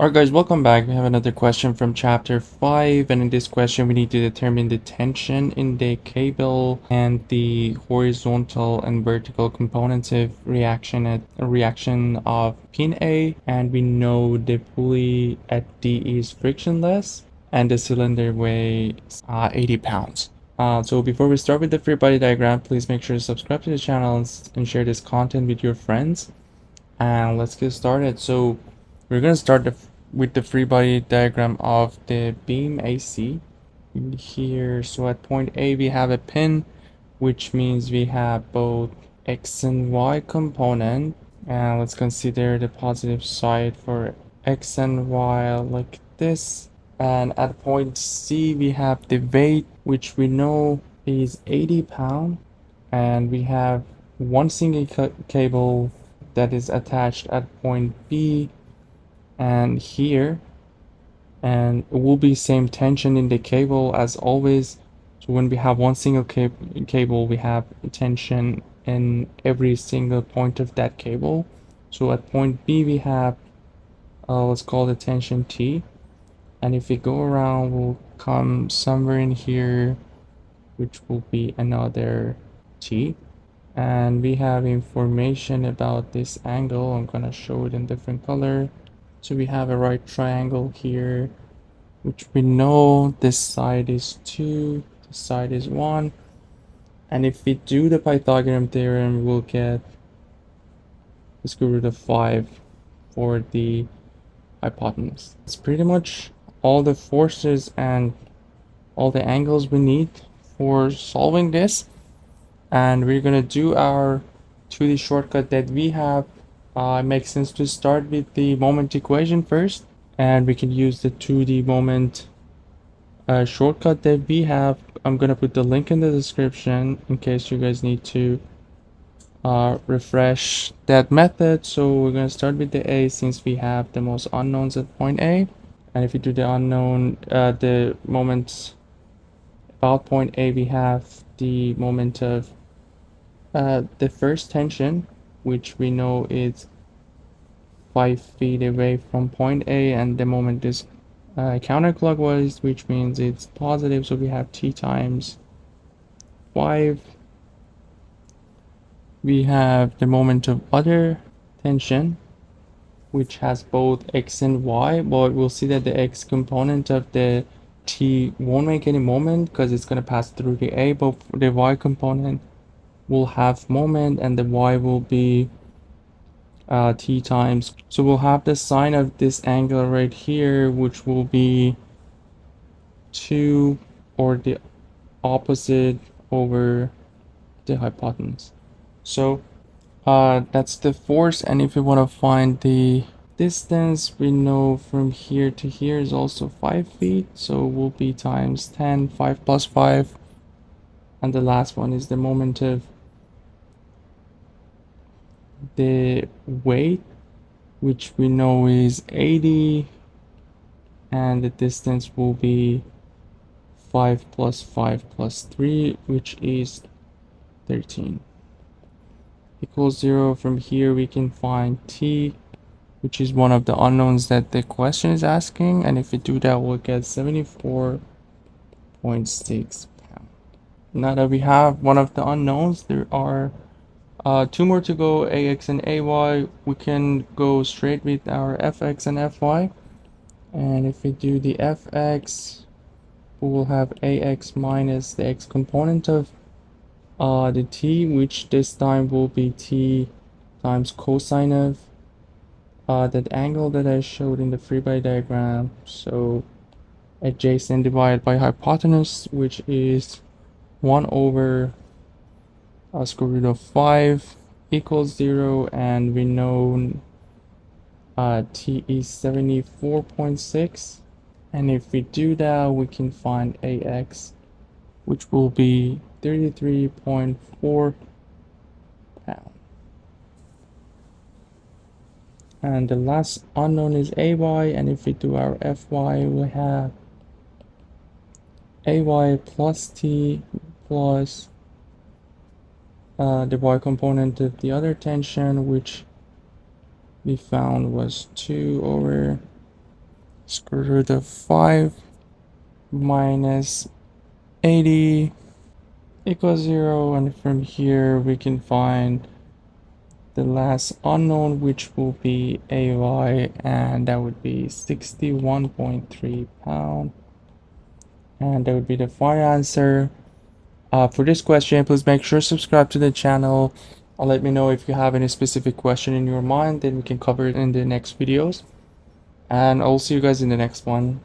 Alright guys, welcome back. We have another question from chapter 5, and in this question we need to determine the tension in the cable and the horizontal and vertical components of reaction of pin A, and we know the pulley at D is frictionless and the cylinder weighs 80 pounds. So before we start with the free body diagram, please make sure to subscribe to the channel and share this content with your friends. And let's get started. So we're gonna start with the free body diagram of the beam AC in here. So at point A we have a pin, which means we have both X and Y component. And let's consider the positive side for X and Y like this. And at point C we have the weight, which we know is 80 pounds, and we have one single cable that is attached at point B and here, and it will be same tension in the cable as always. So when we have one single cable, we have tension in every single point of that cable. So at point B we have let's call the tension T, and if we go around we'll come somewhere in here, which will be another T. And we have information about this angle. I'm gonna show it in different color. So we have a right triangle here, which we know this side is 2, this side is 1. And if we do the Pythagorean theorem, we'll get the square root of 5 for the hypotenuse. It's pretty much all the forces and all the angles we need for solving this. And we're gonna do our 2D shortcut that we have. It makes sense to start with the moment equation first, and we can use the 2D moment shortcut that we have. I'm gonna put the link in the description in case you guys need to refresh that method. So we're gonna start with the A since we have the most unknowns at point A. And if you do the unknown, the moments about point A, we have the moment of the first tension, which we know is 5 feet away from point A, and the moment is counterclockwise, which means it's positive. So we have T times 5. We have the moment of other tension, which has both X and Y, but we'll see that the X component of the T won't make any moment because it's going to pass through the A, but the Y component will have moment, and the Y will be T times. So we'll have the sine of this angle right here, which will be 2, or the opposite over the hypotenuse. So that's the force. And if we want to find the distance, we know from here to here is also 5 feet, so it will be times 10, 5 plus 5. And the last one is the moment of the weight, which we know is 80, and the distance will be 5 plus 5 plus 3, which is 13, equals 0. From here we can find T, which is one of the unknowns that the question is asking, and if we do that we'll get 74.6 pounds. Now that we have one of the unknowns, there are 2 more to go, AX and AY. We can go straight with our FX and FY. And if we do the FX, we will have AX minus the X component of the T, which this time will be T times cosine of that angle that I showed in the free body diagram. So adjacent divided by hypotenuse, which is 1 over square root of 5 equals 0, and we know T is 74.6, and if we do that we can find AX, which will be 33.4 pounds. And the last unknown is AY, and if we do our FY, we have AY plus T plus the Y component of the other tension, which we found was 2 over Square root of 5 minus 80 equals 0, and from here we can find the last unknown, which will be AY, and that would be 61.3 pound, and that would be the final answer. For this question, please make sure to subscribe to the channel. Let me know if you have any specific question in your mind, then we can cover it in the next videos, and I'll see you guys in the next one.